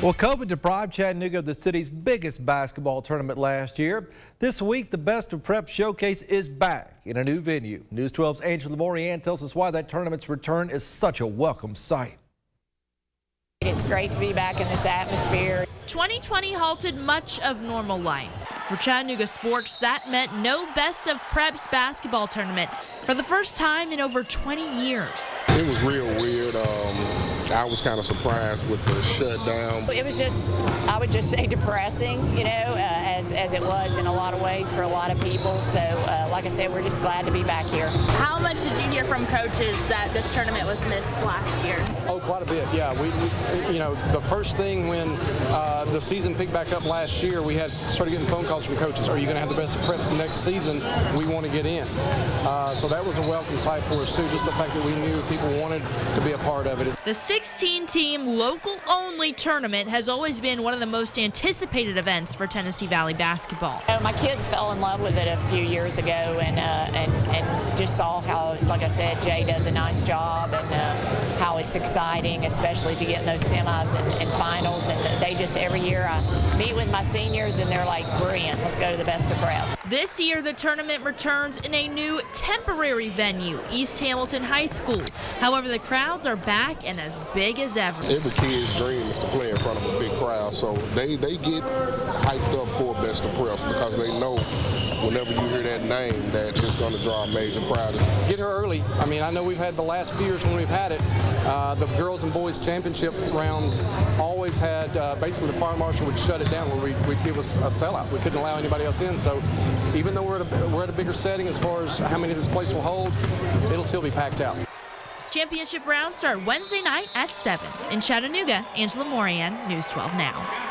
Well, COVID deprived Chattanooga of the city's biggest basketball tournament last year. This week, the Best of Prep Showcase is back in a new venue. News 12's Angela Moryan tells us why that tournament's return is such a welcome sight. It's great to be back in this atmosphere. 2020 halted much of normal life. For Chattanooga sports, that meant no Best of Preps basketball tournament for the first time in over 20 years. It was real weird. I was kind of surprised with the shutdown. It was just, I would just say depressing, as it was in a lot of ways for a lot of people. So, like I said, we're just glad to be back here. How much did you hear from coaches that this tournament was missed last year? Oh, quite a bit, yeah. We the first thing when the season picked back up last year, we started getting phone calls from coaches. Are you going to have the Best of Preps next season? We want to get in. So that was a welcome sight for us, too, just the fact that we knew people wanted to be a part of it. The 16-team local-only tournament has always been one of the most anticipated events for Tennessee Valley basketball. My kids fell in love with it a few years ago and just saw how, like I said, Jay does a nice job and how it's exciting, especially if you get in those semis and finals. And they just, every year I meet with my seniors and they're like, brilliant, let's go to the Best of Preps. This year, the tournament returns in a new temporary venue, East Hamilton High School. However, the crowds are back and as big as ever. Every kid's dream is to play in front of a big crowd, so they get hyped up for Best of Preps because they know whenever you hear that name that it's going to draw a major crowd. Get here early. I mean, I know we've had the last few years when we've had it, the girls and boys championship rounds always had, basically the fire marshal would shut it down where it was a sellout. We couldn't allow anybody else in, so even though we're at a bigger setting as far as how many this place will hold, it'll still be packed out. Championship rounds start Wednesday night at 7. In Chattanooga, Angela Moryan, News 12 Now.